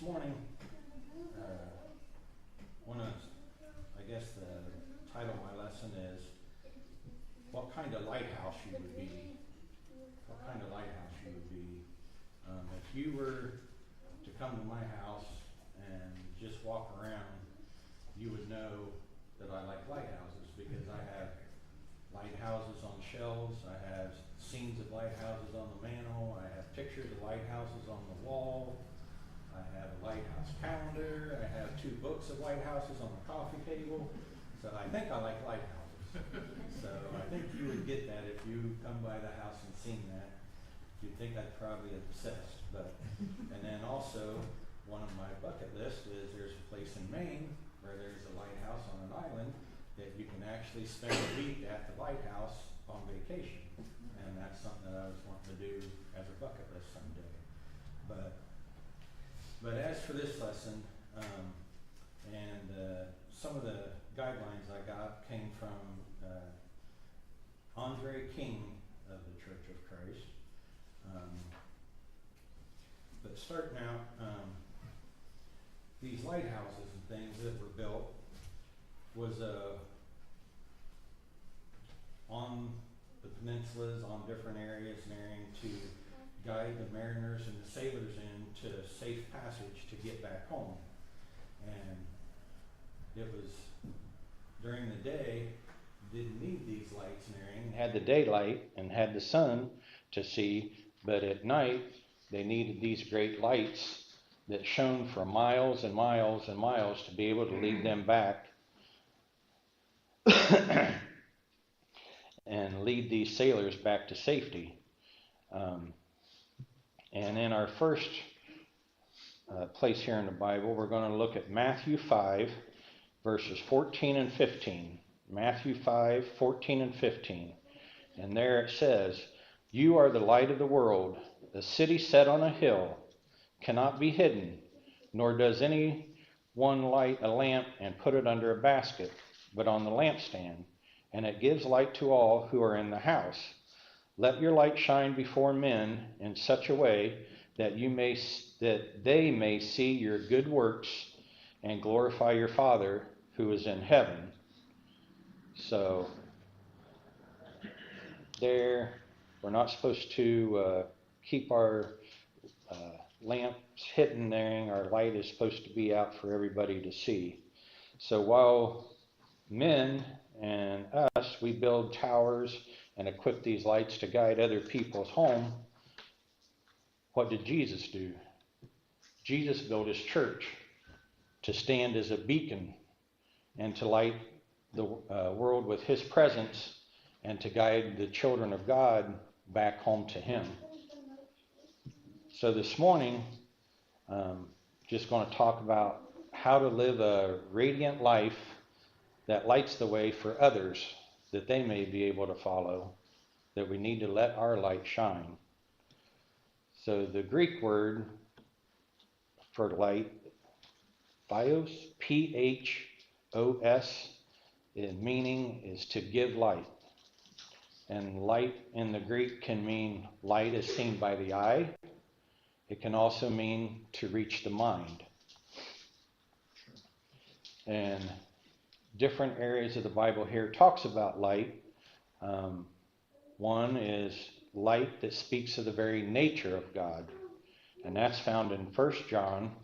morning, the title of my lesson is what kind of lighthouse you would be. What kind of lighthouse you would be. If you were to come to my house and just walk around, you would know that I like lighthouses because I have lighthouses on shelves, I have scenes of lighthouses on the mantle, I have pictures of lighthouses on the wall, I have a lighthouse calendar, I have 2 books of lighthouses on the coffee table, so I think I like lighthouses. So I think you would get that if you come by the house and seen that. You'd think I'd probably obsessed, and then also one of my bucket lists is there's a place in Maine where there's a lighthouse on an island that you can actually spend a week at the lighthouse on vacation, and that's something that I was wanting to do as a bucket list someday. But as for this lesson, some of the guidelines I got came from Andre King of the Church of Christ. But starting out, these lighthouses and things that were built was on the peninsulas, on different areas and everything to guide the mariners and the sailors into safe passage to get back home. And it was during the day, didn't need these lights and everything. Had the daylight and had the sun to see, but at night they needed these great lights that shone for miles and miles and miles to be able to lead them back and lead these sailors back to safety. And in our first place here in the Bible, we're going to look at Matthew 5, verses 14 and 15. Matthew 5, 14 and 15. And there it says, "You are the light of the world. A city set on a hill cannot be hidden, nor does any one light a lamp and put it under a basket, but on the lampstand, and it gives light to all who are in the house. Let your light shine before men in such a way that they may see your good works and glorify your Father who is in heaven." So there, we're not supposed to keep our lamps hidden there. Our light is supposed to be out for everybody to see. So while men and us, we build towers and equip these lights to guide other people's home, what did Jesus do? Jesus built his church to stand as a beacon and to light the world with his presence and to guide the children of God back home to him. So this morning, just going to talk about how to live a radiant life that lights the way for others, that they may be able to follow, that we need to let our light shine. So the Greek word for light, bios, P-H-O-S, meaning is to give light. And light in the Greek can mean light is seen by the eye. It can also mean to reach the mind. And different areas of the Bible here talks about light. One is light that speaks of the very nature of God. And that's found in 1 John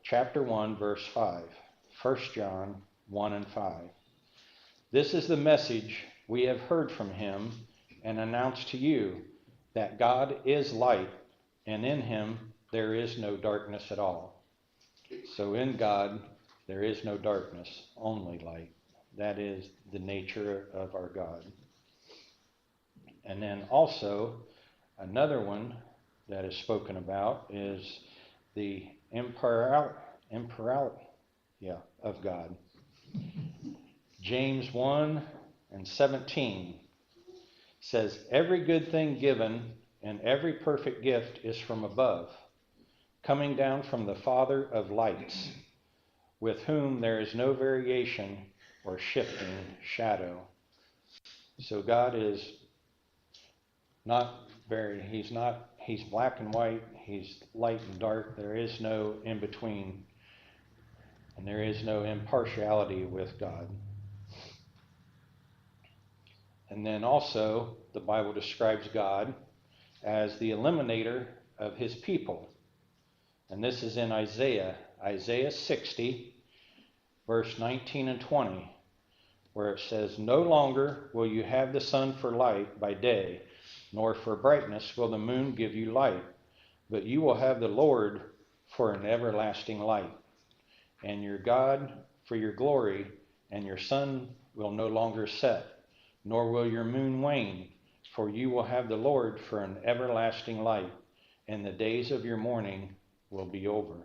chapter 1, verse 5. 1 John 1 and 5. "This is the message we have heard from him and announced to you, that God is light, and in him there is no darkness at all." So in God there is no darkness, only light. That is the nature of our God. And then also another one that is spoken about is the impartiality of God. James 1 and 17 says, "Every good thing given and every perfect gift is from above, coming down from the Father of lights, with whom there is no variation or shifting shadow." So God is he's black and white. He's light and dark. There is no in between, and there is no impartiality with God. And then also, the Bible describes God as the eliminator of his people. And this is in Isaiah 60, verse 19 and 20, where it says, "No longer will you have the sun for light by day, nor for brightness will the moon give you light, but you will have the Lord for an everlasting light, and your God for your glory, and your sun will no longer set, nor will your moon wane, for you will have the Lord for an everlasting light, and the days of your mourning will be over."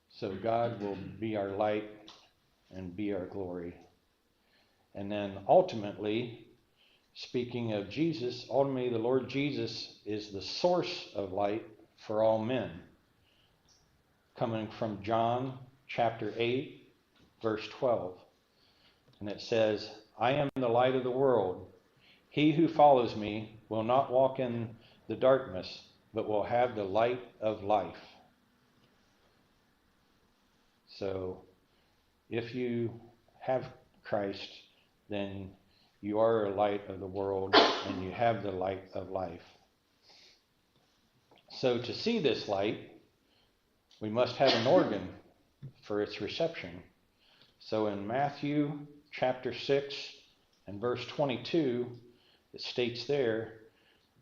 So God will be our light and be our glory. And then ultimately, speaking of Jesus, ultimately the Lord Jesus is the source of light for all men. Coming from John chapter 8, verse 12. And it says, "I am the light of the world. He who follows me will not walk in the darkness, but will have the light of life." So, if you have Christ, then you are a light of the world and you have the light of life. So, to see this light, we must have an organ for its reception. So, in Matthew chapter 6 and verse 22, it states there,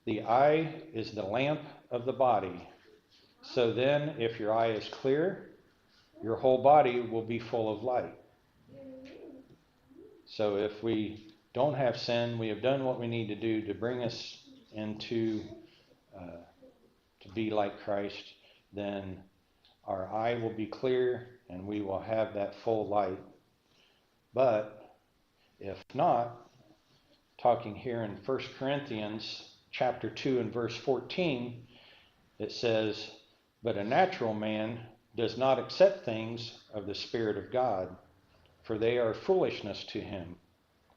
"The eye is the lamp of the body. So then, if your eye is clear, your whole body will be full of light." So if we don't have sin, we have done what we need to do to bring us into to be like Christ, then our eye will be clear and we will have that full light. But if not, talking here in 1 Corinthians chapter 2 and verse 14, it says, "But a natural man does not accept things of the Spirit of God, for they are foolishness to him,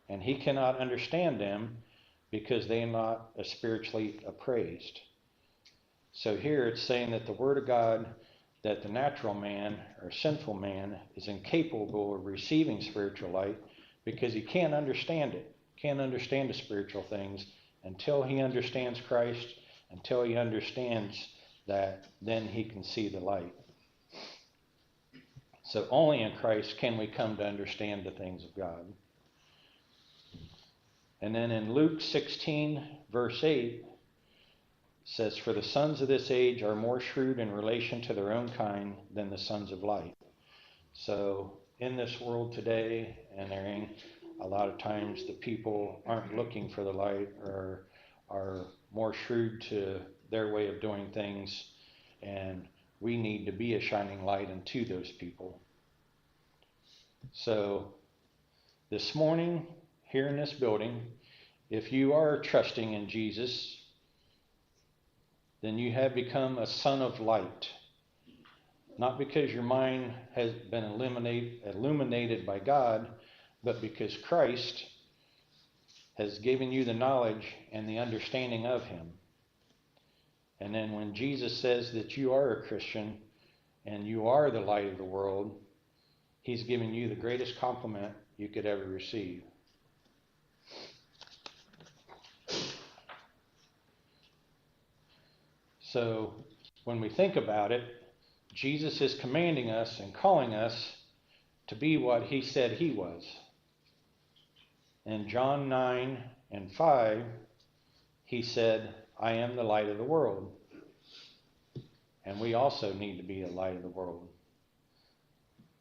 and he cannot understand them because they are not spiritually appraised." So here it's saying that the Word of God, that the natural man or sinful man is incapable of receiving spiritual light because he can't understand it, can't understand the spiritual things until he understands Christ, until he understands that, then he can see the light. So only in Christ can we come to understand the things of God. And then in Luke 16, verse 8, it says, "For the sons of this age are more shrewd in relation to their own kind than the sons of light." So in this world today, and a lot of times the people aren't looking for the light or are more shrewd to their way of doing things, and we need to be a shining light unto those people. So this morning, here in this building, if you are trusting in Jesus, then you have become a son of light. Not because your mind has been illuminated by God, but because Christ has given you the knowledge and the understanding of him. And then when Jesus says that you are a Christian and you are the light of the world, he's giving you the greatest compliment you could ever receive. So when we think about it, Jesus is commanding us and calling us to be what he said he was. In John 9 and 5, he said, "I am the light of the world." And we also need to be the light of the world.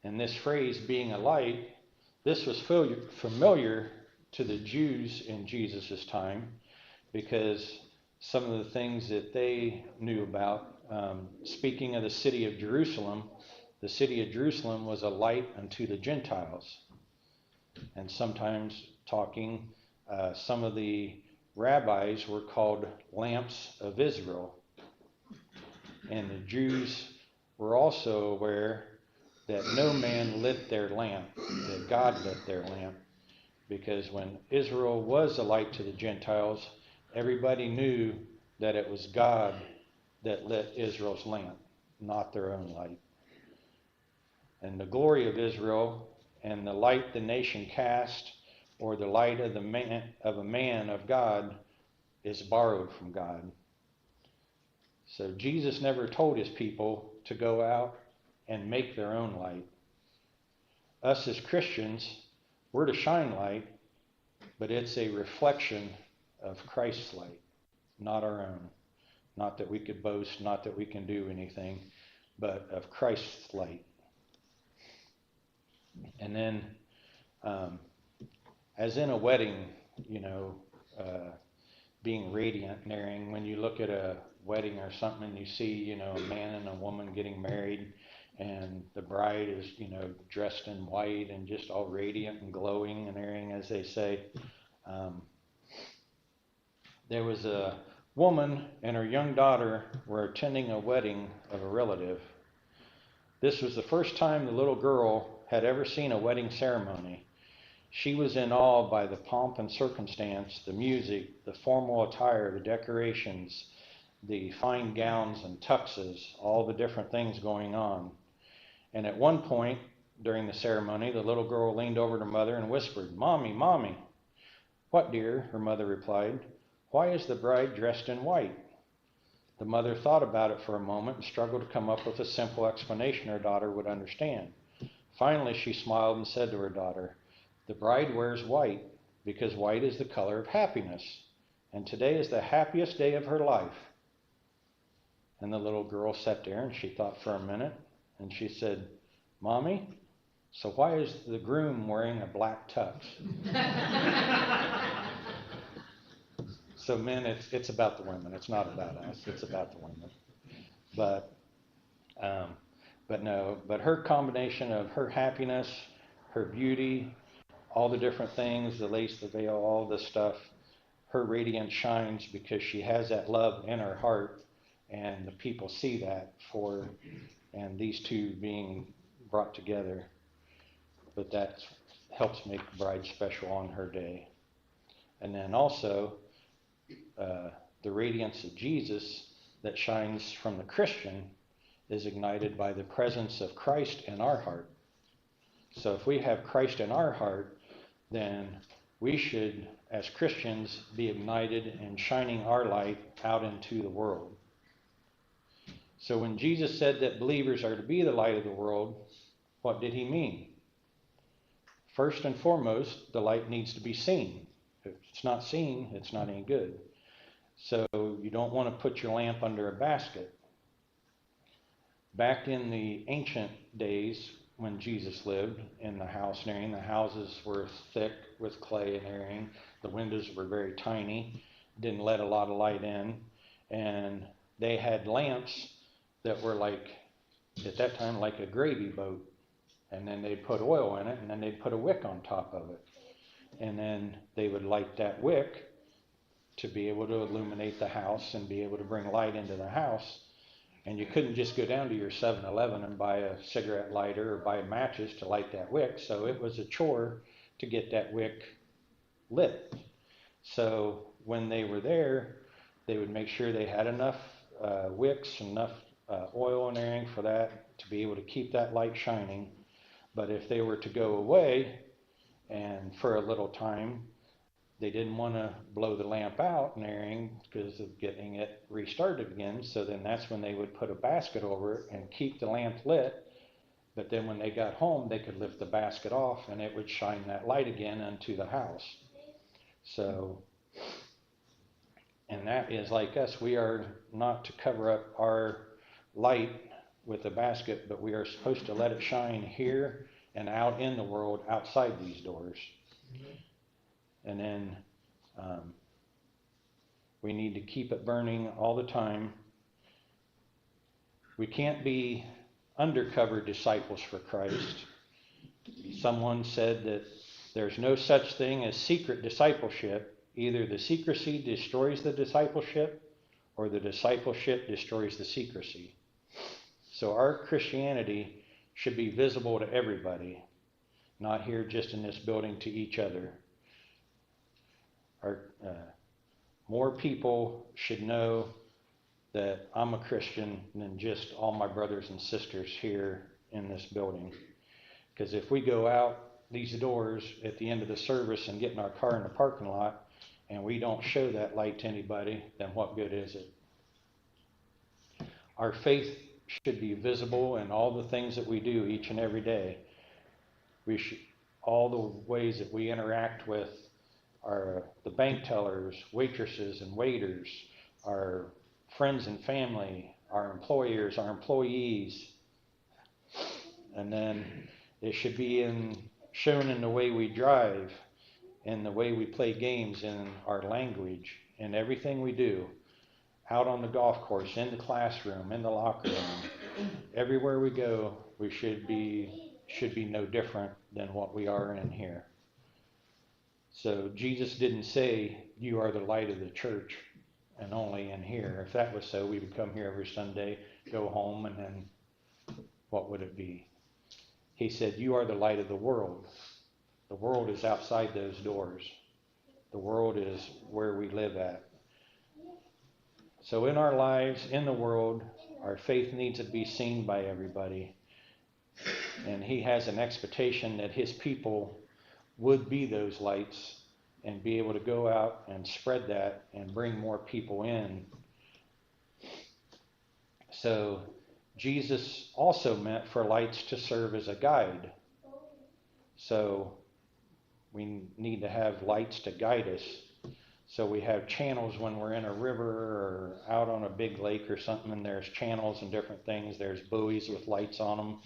And this phrase, being a light, this was familiar to the Jews in Jesus' time, because some of the things that they knew about, speaking of the city of Jerusalem was a light unto the Gentiles. And sometimes some of the rabbis were called lamps of Israel. And the Jews were also aware that no man lit their lamp, that God lit their lamp. Because when Israel was a light to the Gentiles, everybody knew that it was God that lit Israel's lamp, not their own light. And the glory of Israel and the light the nation cast, or the light of a man of God, is borrowed from God. So Jesus never told his people to go out and make their own light. Us as Christians, we're to shine light, but it's a reflection of Christ's light, not our own. Not that we could boast, not that we can do anything, but of Christ's light. And then, as in a wedding, being radiant and everything, when you look at a wedding or something and you see, a man and a woman getting married, and the bride is, dressed in white and just all radiant and glowing and everything, as they say. There was a woman and her young daughter were attending a wedding of a relative. This was the first time the little girl had ever seen a wedding ceremony. She was in awe by the pomp and circumstance, the music, the formal attire, the decorations, the fine gowns and tuxes, all the different things going on. And at one point during the ceremony, the little girl leaned over to her mother and whispered, "Mommy, Mommy." "What, dear?" her mother replied. "Why is the bride dressed in white?" The mother thought about it for a moment and struggled to come up with a simple explanation her daughter would understand. Finally, she smiled and said to her daughter, "The bride wears white because white is the color of happiness, and today is the happiest day of her life." And the little girl sat there and she thought for a minute, and she said, "Mommy, so why is the groom wearing a black tux?" So men, it's about the women. It's not about us. It's about the women. But her combination of her happiness, her beauty, all the different things, the lace, the veil, all this stuff, her radiance shines because she has that love in her heart, and the people see that and these two being brought together. But that helps make the bride special on her day. And then also, the radiance of Jesus that shines from the Christian is ignited by the presence of Christ in our heart. So if we have Christ in our heart, then we should, as Christians, be ignited and shining our light out into the world. So when Jesus said that believers are to be the light of the world, what did he mean? First and foremost, the light needs to be seen. If it's not seen, it's not any good. So you don't want to put your lamp under a basket. Back in the ancient days when Jesus lived in the house and everything, the houses were thick with clay and everything. The windows were very tiny, didn't let a lot of light in, and they had lamps that were like, at that time, like a gravy boat. And then they'd put oil in it, and then they'd put a wick on top of it. And then they would light that wick to be able to illuminate the house and be able to bring light into the house. And you couldn't just go down to your 7-Eleven and buy a cigarette lighter or buy matches to light that wick. So it was a chore to get that wick lit. So when they were there, they would make sure they had enough wicks, enough oil and everything for that to be able to keep that light shining. But if they were to go away and for a little time, they didn't want to blow the lamp out and everything because of getting it restarted again. So then that's when they would put a basket over it and keep the lamp lit. But then when they got home, they could lift the basket off and it would shine that light again into the house. So, and that is like us. We are not to cover up our light with a basket, but we are supposed to let it shine here and out in the world outside these doors. And then we need to keep it burning all the time. We can't be undercover disciples for Christ. Someone said that there's no such thing as secret discipleship. Either the secrecy destroys the discipleship or the discipleship destroys the secrecy. So our Christianity should be visible to everybody, not here just in this building to each other. more people should know that I'm a Christian than just all my brothers and sisters here in this building. Because if we go out these doors at the end of the service and get in our car in the parking lot and we don't show that light to anybody, then what good is it? Our faith should be visible in all the things that we do each and every day. All the ways that we interact with the bank tellers, waitresses and waiters, our friends and family, our employers, our employees. And then it should be shown in the way we drive, in the way we play games, in our language, in everything we do. Out on the golf course, in the classroom, in the locker room, everywhere we go, we should be no different than what we are in here. So Jesus didn't say, you are the light of the church and only in here. If that was so, we would come here every Sunday, go home, and then what would it be? He said, you are the light of the world. The world is outside those doors. The world is where we live at. So in our lives, in the world, our faith needs to be seen by everybody. And he has an expectation that his people would be those lights and be able to go out and spread that and bring more people in. So Jesus also meant for lights to serve as a guide. So we need to have lights to guide us. So we have channels when we're in a river or out on a big lake or something, and there's channels and different things. There's buoys with lights on them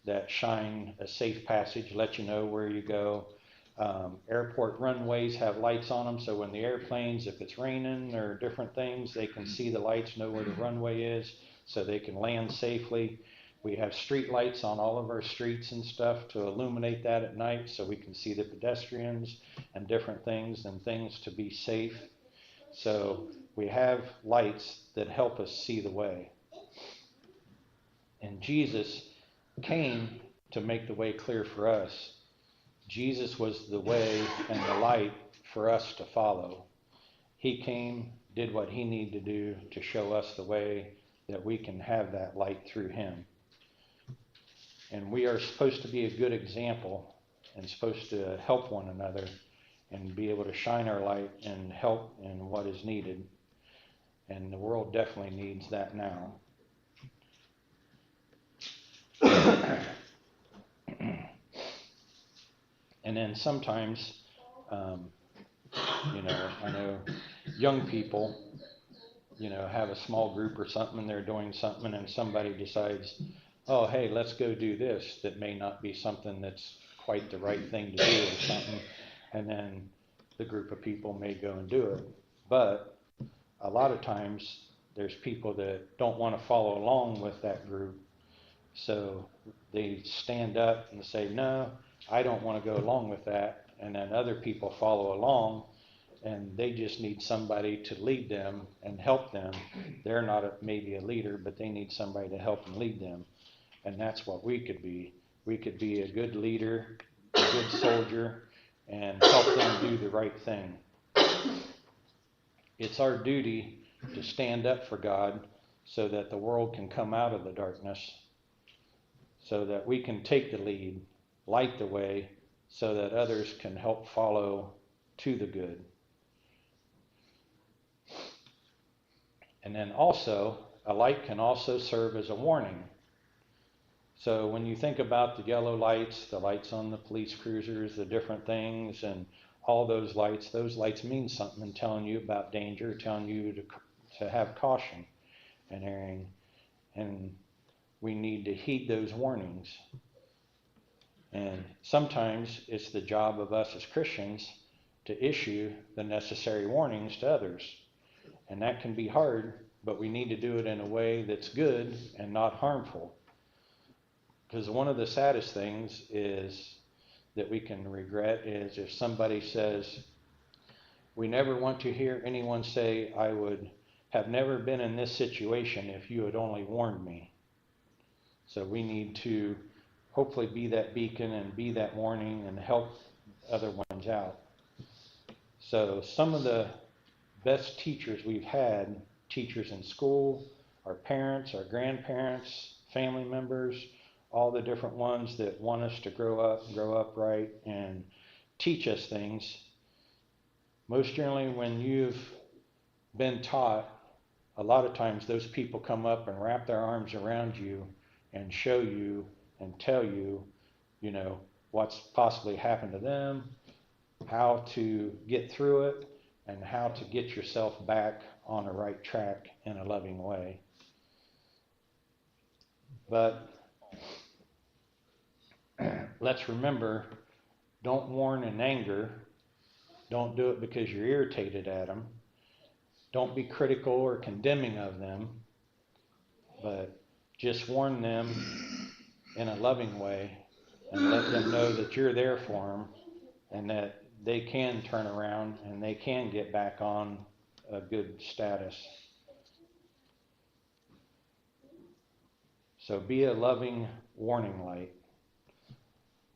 that shine a safe passage, let you know where you go. Airport runways have lights on them, so when the airplanes, if it's raining or different things, they can see the lights, know where the runway is, so they can land safely. We have street lights on all of our streets and stuff to illuminate that at night so we can see the pedestrians and different things and things to be safe. So we have lights that help us see the way. And Jesus came to make the way clear for us. Jesus was the way and the light for us to follow. He came, did what he needed to do to show us the way that we can have that light through him. And we are supposed to be a good example and supposed to help one another and be able to shine our light and help in what is needed. And the world definitely needs that now. And then sometimes, I know young people, have a small group or something and they're doing something and somebody decides, oh, hey, let's go do this. That may not be something that's quite the right thing to do or something. And then the group of people may go and do it. But a lot of times there's people that don't want to follow along with that group. So they stand up and say, no, I don't want to go along with that. And then other people follow along and they just need somebody to lead them and help them. They're not maybe a leader, but they need somebody to help and lead them. And that's what we could be. We could be a good leader, a good soldier, and help them do the right thing. It's our duty to stand up for God so that the world can come out of the darkness, so that we can take the lead, light the way, so that others can help follow to the good. And then also, a light can also serve as a warning. So when you think about the yellow lights, the lights on the police cruisers, the different things, and all those lights mean something and telling you about danger, telling you to have caution and erring. And we need to heed those warnings. And sometimes it's the job of us as Christians to issue the necessary warnings to others. And that can be hard, but we need to do it in a way that's good and not harmful. Because one of the saddest things is that we can regret is if somebody says, we never want to hear anyone say, I would have never been in this situation if you had only warned me. So we need to hopefully be that beacon and be that warning and help other ones out. So some of the best teachers we've had, teachers in school, our parents, our grandparents, family members, all the different ones that want us to grow up right, and teach us things. Most generally, when you've been taught, a lot of times those people come up and wrap their arms around you and show you and tell you, what's possibly happened to them, how to get through it, and how to get yourself back on a right track in a loving way. But let's remember, don't warn in anger. Don't do it because you're irritated at them. Don't be critical or condemning of them, but just warn them in a loving way and let them know that you're there for them and that they can turn around and they can get back on a good status. So be a loving warning light.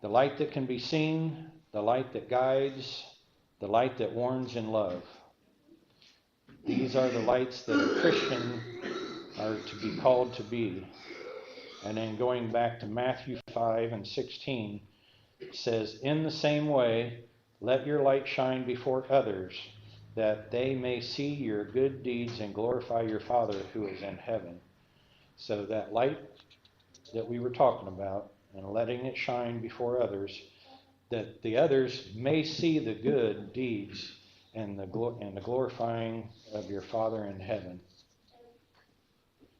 The light that can be seen, the light that guides, the light that warns in love. These are the lights that a Christian are to be called to be. And then going back to Matthew 5:16, it says, in the same way, let your light shine before others, that they may see your good deeds and glorify your Father who is in heaven. So that light that we were talking about, and letting it shine before others, that the others may see the good deeds and the glorifying of your Father in heaven.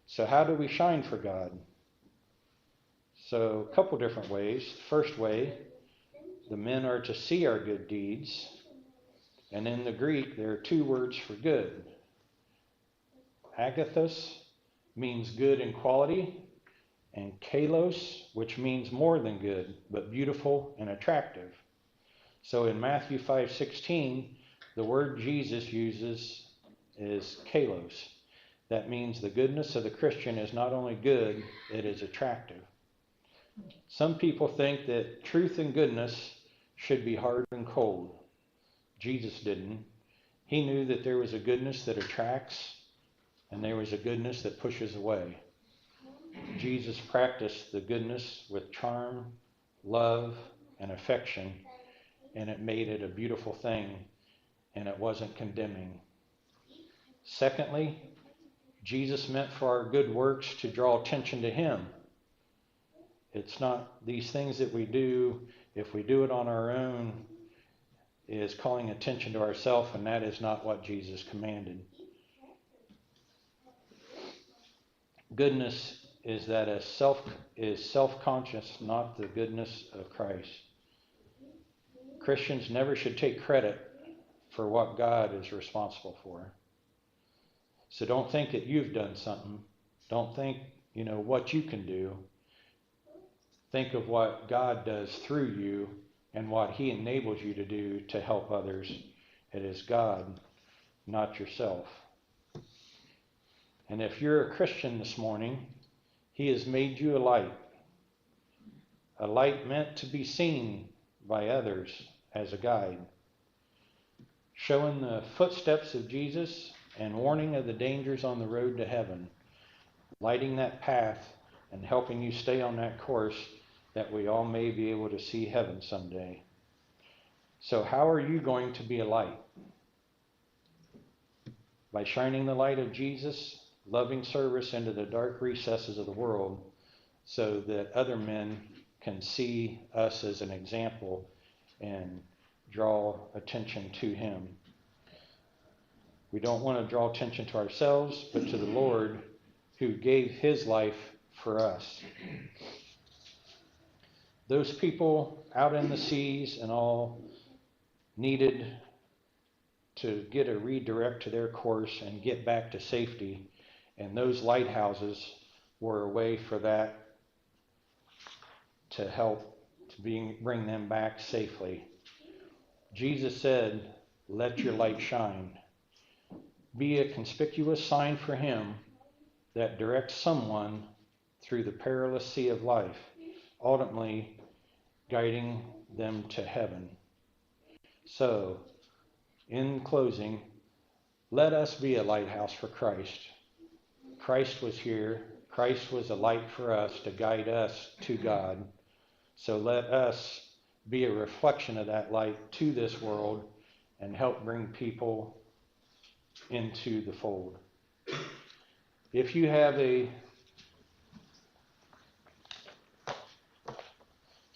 So how do we shine for God? So a couple different ways. First way, the men are to see our good deeds. And in the Greek, there are two words for good. Agathos means good in quality, and kalos, which means more than good, but beautiful and attractive. So in Matthew 5:16, the word Jesus uses is kalos. That means the goodness of the Christian is not only good, it is attractive. Some people think that truth and goodness should be hard and cold. Jesus didn't. He knew that there was a goodness that attracts and there was a goodness that pushes away. Jesus practiced the goodness with charm, love, and affection, and it made it a beautiful thing, and it wasn't condemning. Secondly, Jesus meant for our good works to draw attention to Him. It's not these things that we do, if we do it on our own, is calling attention to ourselves, and that is not what Jesus commanded. Goodness is that is self-conscious, not the goodness of Christ. Christians never should take credit for what God is responsible for. So don't think that you've done something. Don't think, what you can do. Think of what God does through you and what He enables you to do to help others. It is God, not yourself. And if you're a Christian this morning, He has made you a light meant to be seen by others as a guide, showing the footsteps of Jesus and warning of the dangers on the road to heaven, lighting that path and helping you stay on that course that we all may be able to see heaven someday. So how are you going to be a light? By shining the light of Jesus, loving service into the dark recesses of the world, so that other men can see us as an example and draw attention to Him. We don't want to draw attention to ourselves, but to the Lord who gave His life for us. Those people out in the seas and all needed to get a redirect to their course and get back to safety. And those lighthouses were a way for that to help to bring them back safely. Jesus said, let your light shine. Be a conspicuous sign for Him that directs someone through the perilous sea of life, ultimately guiding them to heaven. So, in closing, Let us be a lighthouse for Christ. Christ was here. Christ was a light for us to guide us to God. So let us be a reflection of that light to this world and help bring people into the fold. If you have a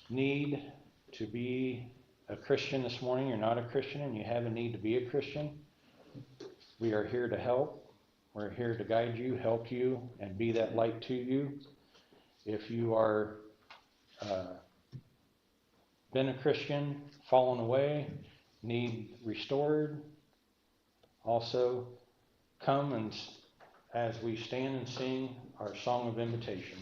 need to be a Christian this morning, you're not a Christian, and you have a need to be a Christian, we are here to help. We're here to guide you, help you, and be that light to you. If you are been a Christian, fallen away, need restored, also come and as we stand and sing our song of invitation.